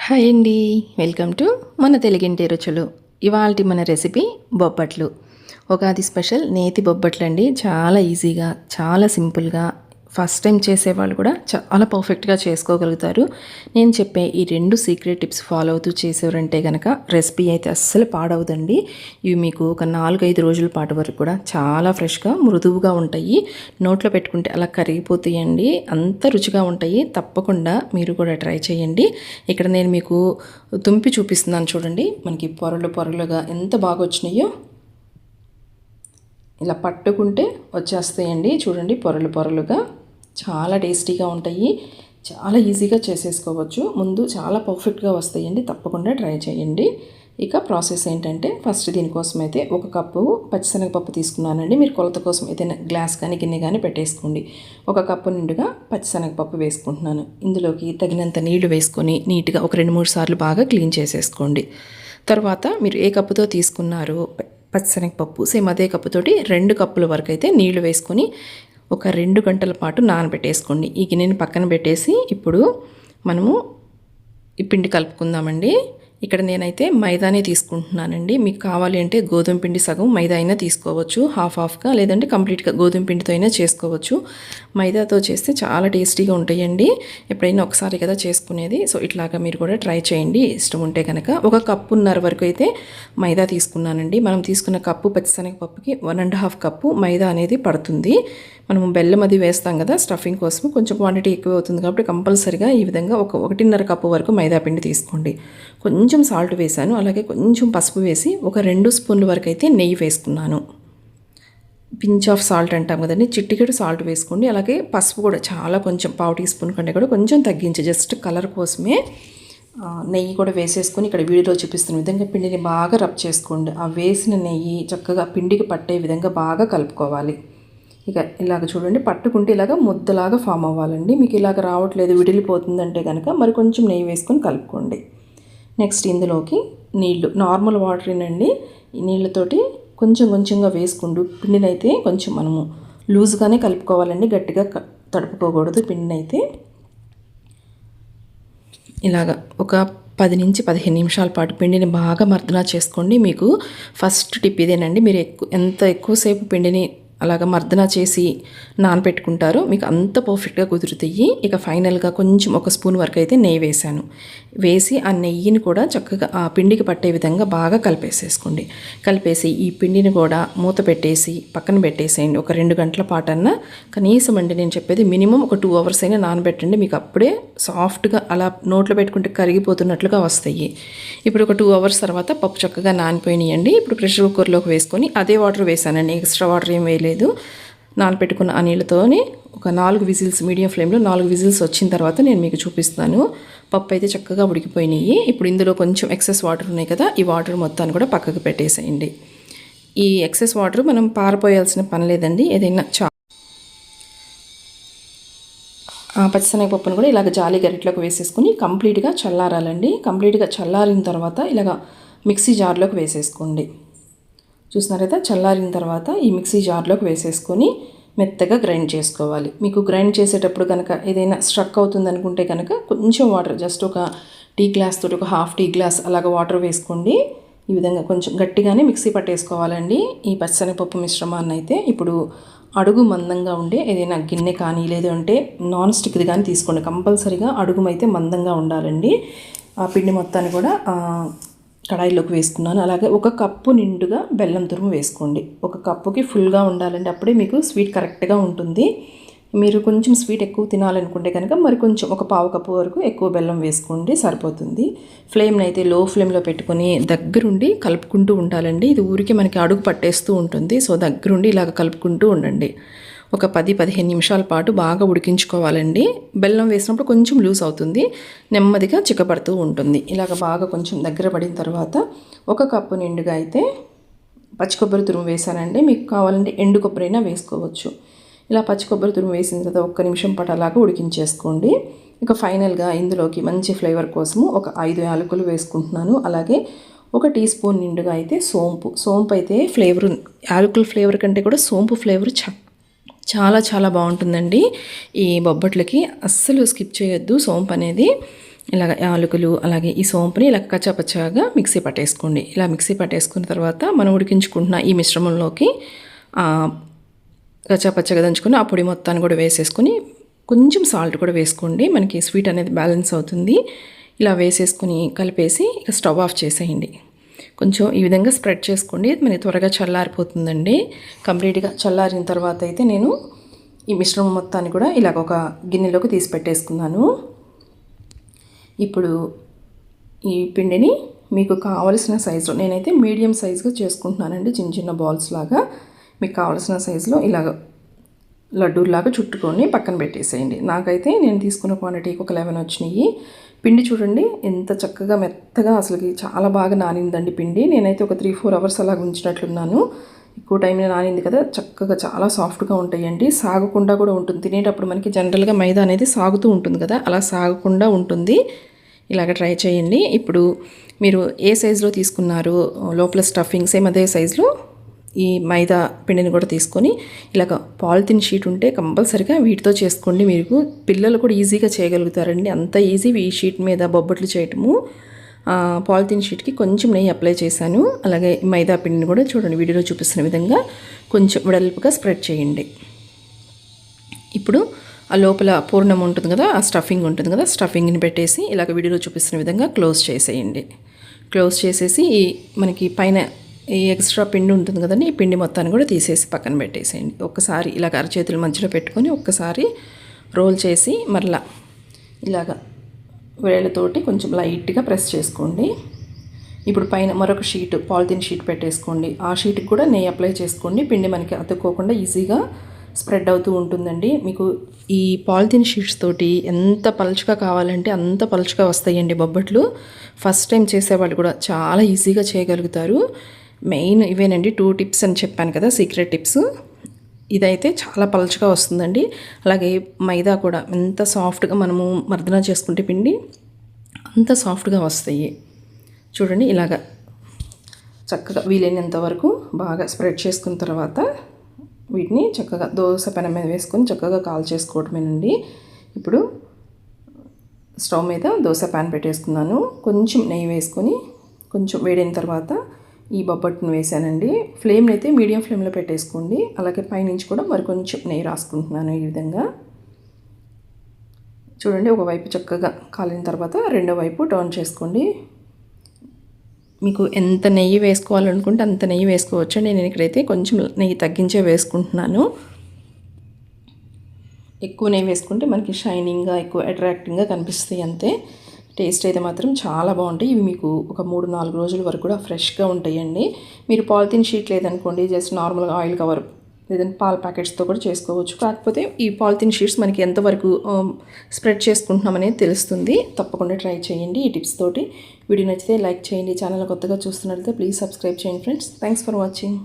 Hi అండి, welcome to మన తెలుగింటి రుచులు. ఇవాల్టి మన రెసిపీ బొబ్బట్లు. ఉగాది స్పెషల్ నేతి బొబ్బట్లు అండి. చాలా ఈజీగా, చాలా సింపుల్గా, ఫస్ట్ టైం చేసేవాళ్ళు కూడా చాలా పర్ఫెక్ట్గా చేసుకోగలుగుతారు. నేను చెప్పే ఈ 2 సీక్రెట్ టిప్స్ ఫాలో అవుతూ చేసేవారంటే కనుక రెసిపీ అయితే అస్సలు పాడవదండి. ఇవి మీకు ఒక 4-5 రోజుల పాటు వరకు కూడా చాలా ఫ్రెష్గా, మృదువుగా ఉంటాయి. నోట్లో పెట్టుకుంటే అలా కరిగిపోతాయండి. అంత రుచిగా ఉంటాయి. తప్పకుండా మీరు కూడా ట్రై చేయండి. ఇక్కడ నేను మీకు తుంపి చూపిస్తున్నాను చూడండి. మనకి పొరలు పొరలుగా ఎంత బాగా వచ్చినాయో. ఇలా పట్టుకుంటే వచ్చేస్తాయండి చూడండి, పొరలు పొరలుగా. చాలా టేస్టీగా ఉంటాయి. చాలా ఈజీగా చేసేసుకోవచ్చు. ముందు చాలా పర్ఫెక్ట్గా వస్తాయండి. తప్పకుండా ట్రై చేయండి. ఇక ప్రాసెస్ ఏంటంటే, ఫస్ట్ దీనికోసం అయితే 1 కప్పు పచ్చిశనగపప్పు తీసుకున్నానండి. మీరు కొలత కోసం ఏదైనా గ్లాస్ కానీ గిన్నె కానీ పెట్టేసుకోండి. 1 కప్పు నిండుగా పచ్చిశనగపప్పు వేసుకుంటున్నాను. ఇందులోకి తగినంత నీళ్లు వేసుకొని నీట్గా ఒక 2-3 సార్లు బాగా క్లీన్ చేసేసుకోండి. తర్వాత మీరు ఏ కప్పుతో తీసుకున్నారో పచ్చిశనగపప్పు సేమ్ అదే కప్పుతోటి 2 కప్పుల వరకు అయితే నీళ్లు వేసుకొని ఒక 2 గంటల పాటు నానబెట్టేసుకోండి. ఈ గిన్నెని పక్కన పెట్టేసి ఇప్పుడు మనము ఈ పిండి కలుపుకుందామండి. ఇక్కడ నేనైతే మైదానే తీసుకుంటున్నానండి. మీకు కావాలి అంటే గోధుమ పిండి సగం, మైదా అయినా తీసుకోవచ్చు. హాఫ్గా, లేదంటే కంప్లీట్గా గోధుమ పిండితో అయినా చేసుకోవచ్చు. మైదాతో చేస్తే చాలా టేస్టీగా ఉంటాయండి. ఎప్పుడైనా ఒకసారి కదా చేసుకునేది. సో ఇట్లాగా మీరు కూడా ట్రై చేయండి ఇష్టం ఉంటే కనుక. 1 కప్పున్నర వరకు అయితే మైదా తీసుకున్నానండి. మనం తీసుకున్న కప్పు పచ్చిశనగపప్పుకి 1.5 కప్పు మైదా అనేది పడుతుంది. మనము బెల్లం అది వేస్తాం కదా స్టఫింగ్ కోసం, కొంచెం క్వాంటిటీ ఎక్కువ అవుతుంది కాబట్టి కంపల్సరిగా ఈ విధంగా 1.5 కప్పు వరకు మైదా పిండి తీసుకోండి. కొంచెం సాల్ట్ వేసాను, అలాగే కొంచెం పసుపు వేసి ఒక 2 స్పూన్ల వరకు అయితే నెయ్యి వేసుకున్నాను. పించ్ ఆఫ్ సాల్ట్ అంటాం కదండి, చిటికెడు సాల్ట్ వేసుకోండి. అలాగే పసుపు కూడా చాలా కొంచెం 1/2 టీ స్పూన్ కంటే కూడా కొంచెం తగ్గించి, జస్ట్ కలర్ కోసమే నెయ్యి కూడా వేసేసుకొని ఇక్కడ వీడియోలో చూపిస్తున్న విధంగా పిండిని బాగా రబ్ చేసుకోండి. ఆ వేసిన నెయ్యి చక్కగా పిండికి పట్టే విధంగా బాగా కలుపుకోవాలి. ఇక ఇలాగ చూడండి, పట్టుకుంటే ఇలాగ ముద్దలాగా ఫామ్ అవ్వాలండి. మీకు ఇలాగ రావట్లేదు, విడిలిపోతుందంటే కనుక మరి కొంచెం నెయ్యి వేసుకొని కలుపుకోండి. నెక్స్ట్ ఇందులోకి నీళ్లు, నార్మల్ వాటరేనండి. ఈ నీళ్ళతోటి కొంచెం కొంచెంగా వేసుకుంటూ పిండిని అయితే కొంచెం మనము లూజ్గానే కలుపుకోవాలండి, గట్టిగా తడుపుకోకూడదు పిండిని అయితే. ఇలాగ ఒక 10 నుంచి 15 నిమిషాల పాటు పిండిని బాగా మర్దనా చేసుకోండి. మీకు ఫస్ట్ టిప్ ఇదేనండి. మీరు ఎంత ఎక్కువసేపు పిండిని అలాగ మర్దన చేసి నానపెట్టుకుంటారో మీకు అంత పర్ఫెక్ట్గా కుదురుతాయి. ఇక ఫైనల్గా కొంచెం 1 స్పూన్ వరకు అయితే నెయ్యి వేసాను. వేసి ఆ నెయ్యిని కూడా చక్కగా ఆ పిండికి పట్టే విధంగా బాగా కలిపేసేసుకోండి. కలిపేసి ఈ పిండిని కూడా మూత పెట్టేసి పక్కన పెట్టేసేయండి. ఒక 2 గంటల పాటన్నా కనీసం అండి, నేను చెప్పేది మినిమం ఒక 2 అవర్స్ అయినా నానబెట్టండి. మీకు అప్పుడే సాఫ్ట్గా అలా నోట్లో పెట్టుకుంటే కరిగిపోతున్నట్లుగా వస్తాయి. ఇప్పుడు ఒక 2 అవర్స్ తర్వాత పప్పు చక్కగా నానిపోయినాయండి. ఇప్పుడు ప్రెషర్ కుక్కర్లోకి వేసుకొని అదే వాటర్ వేసానండి, ఎక్స్ట్రా వాటర్ ఏం వేయలేదు. నానబెట్టుకున్న ఆ నీళ్ళతోనే ఒక 4 విజిల్స్, మీడియం ఫ్లేమ్లో 4 విజిల్స్ వచ్చిన తర్వాత నేను మీకు చూపిస్తాను. పప్పు అయితే చక్కగా ఉడికిపోయినాయి. ఇప్పుడు ఇందులో కొంచెం ఎక్సెస్ వాటర్ ఉన్నాయి కదా, ఈ వాటర్ మొత్తాన్ని కూడా పక్కకు పెట్టేసేయండి. ఈ ఎక్సెస్ వాటర్ మనం పారపోయాల్సిన పని లేదండి. ఏదైనా పచ్చిశనగపప్పును కూడా ఇలాగ జాలి గరిటలోకి వేసేసుకుని కంప్లీట్గా చల్లారాలండి. కంప్లీట్గా చల్లారిన తర్వాత ఇలాగ మిక్సీ జార్లోకి వేసేసుకోండి. చూస్తున్నారు కదా, చల్లారిన తర్వాత ఈ మిక్సీ జార్లోకి వేసేసుకొని మెత్తగా గ్రైండ్ చేసుకోవాలి. మీకు గ్రైండ్ చేసేటప్పుడు కనుక ఏదైనా స్ట్రక్ అవుతుంది అనుకుంటే కనుక కొంచెం వాటర్, జస్ట్ ఒక టీ గ్లాస్ తోటి ఒక హాఫ్ టీ గ్లాస్ అలాగ వాటర్ వేసుకోండి. ఈ విధంగా కొంచెం గట్టిగానే మిక్సీ పట్టేసుకోవాలండి ఈ పచ్చిశనగపప్పు మిశ్రమాన్ని అయితే. ఇప్పుడు అడుగు మందంగా ఉండే ఏదైనా గిన్నె కానీ లేదంటే నాన్ స్టిక్ది కానీ తీసుకోండి. కంపల్సరీగా అడుగు అయితే మందంగా ఉండాలండి. ఆ పిండి మొత్తాన్ని కూడా కడాయిలోకి వేసుకున్నాను. అలాగే 1 కప్పు నిండుగా బెల్లం తురుము వేసుకోండి. 1 కప్పుకి ఫుల్గా ఉండాలండి, అప్పుడే మీకు స్వీట్ కరెక్ట్గా ఉంటుంది. మీరు కొంచెం స్వీట్ ఎక్కువ తినాలనుకుంటే కనుక మరి కొంచెం ఒక 1/2 కప్పు వరకు ఎక్కువ బెల్లం వేసుకోండి, సరిపోతుంది. ఫ్లేమ్ని అయితే లో ఫ్లేమ్లో పెట్టుకొని దగ్గరుండి కలుపుకుంటూ ఉండాలండి. ఇది ఊరికి మనకి అడుగు పట్టేస్తూ ఉంటుంది. సో దగ్గరుండి ఇలాగ కలుపుకుంటూ ఉండండి. ఒక 10-15 నిమిషాల పాటు బాగా ఉడికించుకోవాలండి. బెల్లం వేసినప్పుడు కొంచెం లూజ్ అవుతుంది, నెమ్మదిగా చిక్కబడుతూ ఉంటుంది. ఇలాగ బాగా కొంచెం దగ్గర పడిన తర్వాత 1 కప్పు నిండుగా అయితే పచ్చి కొబ్బరి తురుము వేసానండి. మీకు కావాలంటే ఎండు కొబ్బరి అయినా వేసుకోవచ్చు. ఇలా పచ్చి కొబ్బరి తురుము వేసిన తర్వాత 1 నిమిషం పాటు అలాగా ఉడికించేసుకోండి. ఇక ఫైనల్గా ఇందులోకి మంచి ఫ్లేవర్ కోసము ఒక 5 యాలకులు వేసుకుంటున్నాను. అలాగే 1 టీ స్పూన్ నిండుగా అయితే సోంపు అయితే ఫ్లేవర్, యాలకుల ఫ్లేవర్ కంటే కూడా సోంపు ఫ్లేవర్ చాలా చాలా బాగుంటుందండి. ఈ బొబ్బట్లకి అస్సలు స్కిప్ చేయొద్దు సోంపు అనేది. ఇలాగ యాలకులు అలాగే ఈ సోంపుని ఇలా కచ్చాపచ్చాగా మిక్సీ పట్టేసుకోండి. ఇలా మిక్సీ పట్టేసుకున్న తర్వాత మనం ఉడికించుకుంటున్న ఈ మిశ్రమంలోకి కచ్చాపచ్చగా దంచుకొని ఆ పొడి మొత్తాన్ని కూడా వేసేసుకొని కొంచెం సాల్ట్ కూడా వేసుకోండి. మనకి స్వీట్ అనేది బ్యాలెన్స్ అవుతుంది. ఇలా వేసేసుకొని కలిపేసి ఇక స్టవ్ ఆఫ్ చేసేయండి. కొంచెం ఈ విధంగా స్ప్రెడ్ చేసుకోండి. మనకి త్వరగా చల్లారిపోతుందండి. కంప్లీట్గా చల్లారిన తర్వాత అయితే నేను ఈ మిశ్రమం మొత్తాన్ని కూడా ఇలాగ ఒక గిన్నెలోకి తీసి పెట్టేసుకున్నాను. ఇప్పుడు ఈ పిండిని మీకు కావలసిన సైజులో, నేనైతే మీడియం సైజుగా చేసుకుంటున్నానండి. చిన్న చిన్న బాల్స్ లాగా మీకు కావలసిన సైజులో ఇలాగ లడ్డూలాగా చుట్టుకొని పక్కన పెట్టేసేయండి. నాకైతే నేను తీసుకున్న క్వాంటిటీకి ఒక 11 వచ్చినాయి. పిండి చూడండి ఎంత చక్కగా మెత్తగా, అసలుకి చాలా బాగా నానిందండి పిండి. నేనైతే ఒక 3-4 అవర్స్ అలాగ ఉంచినట్లున్నాను. ఎక్కువ టైం నానింది కదా, చక్కగా చాలా సాఫ్ట్గా ఉంటాయండి. సాగకుండా కూడా ఉంటుంది. తినేటప్పుడు మనకి జనరల్గా మైదా అనేది సాగుతూ ఉంటుంది కదా, అలా సాగకుండా ఉంటుంది. ఇలాగ ట్రై చేయండి. ఇప్పుడు మీరు ఏ సైజులో తీసుకున్నారు లోపల స్టఫింగ్, సేమ్ అదే సైజులో ఈ మైదా పిండిని కూడా తీసుకొని ఇలాగ పాలిథిన్ షీట్ ఉంటే కంపల్సరీగా వీటితో చేసుకోండి. మీరు పిల్లలు కూడా ఈజీగా చేయగలుగుతారండి. అంత ఈజీ ఈ షీట్ మీద బొబ్బట్లు చేయటము. పాలిథిన్ షీట్కి కొంచెం నెయ్యి అప్లై చేశాను. అలాగే మైదా పిండిని కూడా చూడండి వీడియోలో చూపిస్తున్న విధంగా కొంచెం వెడల్పుగా స్ప్రెడ్ చేయండి. ఇప్పుడు ఆ లోపల పూర్ణం ఉంటుంది కదా, ఆ స్టఫింగ్ ఉంటుంది కదా, స్టఫింగ్ని పెట్టేసి ఇలాగ వీడియోలో చూపిస్తున్న విధంగా క్లోజ్ చేసేయండి. క్లోజ్ చేసేసి మనకి పైన ఈ ఎక్స్ట్రా పిండి ఉంటుంది కదండి, ఈ పిండి మొత్తాన్ని కూడా తీసేసి పక్కన పెట్టేసేయండి. ఒక్కసారి ఇలాగ అరచేతుల మధ్యలో పెట్టుకొని ఒక్కసారి రోల్ చేసి మరలా ఇలాగ వేళ్ళతోటి కొంచెం లైట్గా ప్రెస్ చేసుకోండి. ఇప్పుడు పైన మరొక షీట్, పాలిథిన్ షీట్ పెట్టేసుకోండి. ఆ షీట్కి కూడా నెయ్యి అప్లై చేసుకోండి. పిండి మనకి అతుక్కోకుండా ఈజీగా స్ప్రెడ్ అవుతూ ఉంటుందండి. మీకు ఈ పాలిథిన్ షీట్స్ తోటి ఎంత పలుచగా కావాలంటే అంత పలుచగా వస్తాయండి బొబ్బట్లు. ఫస్ట్ టైం చేసేవాళ్ళు కూడా చాలా ఈజీగా చేయగలుగుతారు. మెయిన్ ఇవేనండి 2 టిప్స్ అని చెప్పాను కదా, సీక్రెట్ టిప్స్. ఇదైతే చాలా పలుచగా వస్తుందండి. అలాగే మైదా కూడా ఎంత సాఫ్ట్గా మనము మర్దన చేసుకుంటే పిండి అంత సాఫ్ట్గా వస్తాయి. చూడండి ఇలాగ చక్కగా వీలైనంత వరకు బాగా స్ప్రెడ్ చేసుకున్న తర్వాత వీటిని చక్కగా దోస పెనం మీద వేసుకొని చక్కగా కాల్ చేసుకోవటమేనండి. ఇప్పుడు స్టవ్ మీద దోస ప్యాన్ పెట్టేసుకున్నాను. కొంచెం నెయ్యి వేసుకొని కొంచెం వేడైన తర్వాత ఈ బొబ్బట్టును వేసానండి. ఫ్లేమ్ని అయితే మీడియం ఫ్లేమ్లో పెట్టేసుకోండి. అలాగే పైనుంచి కూడా మరి కొంచెం నెయ్యి రాసుకుంటున్నాను. ఈ విధంగా చూడండి, ఒకవైపు చక్కగా కాలిన తర్వాత రెండో వైపు టర్న్ చేసుకోండి. మీకు ఎంత నెయ్యి వేసుకోవాలనుకుంటే అంత నెయ్యి వేసుకోవచ్చండి. నేను ఇక్కడైతే కొంచెం నెయ్యి తగ్గించే వేసుకుంటున్నాను. ఎక్కువ నెయ్యి వేసుకుంటే మనకి షైనింగ్గా ఎక్కువ అట్రాక్టింగ్గా కనిపిస్తాయి అంతే. టేస్ట్ అయితే మాత్రం చాలా బాగుంటాయి. ఇవి మీకు ఒక 3-4 రోజుల వరకు కూడా ఫ్రెష్గా ఉంటాయండి. మీరు పాలిథిన్ షీట్ లేదనుకోండి, జస్ట్ నార్మల్గా ఆయిల్ కవర్ లేదంటే పాల ప్యాకెట్స్తో కూడా చేసుకోవచ్చు. కాకపోతే ఈ పాలిథిన్ షీట్స్ మనకి ఎంతవరకు స్ప్రెడ్ చేసుకుంటున్నాం అనేది తెలుస్తుంది. తప్పకుండా ట్రై చేయండి ఈ టిప్స్ తోటి. వీడియో నచ్చితే లైక్ చేయండి. ఛానల్ కొత్తగా చూస్తున్నట్లయితే ప్లీజ్ సబ్స్క్రైబ్ చేయండి ఫ్రెండ్స్. Thanks for watching.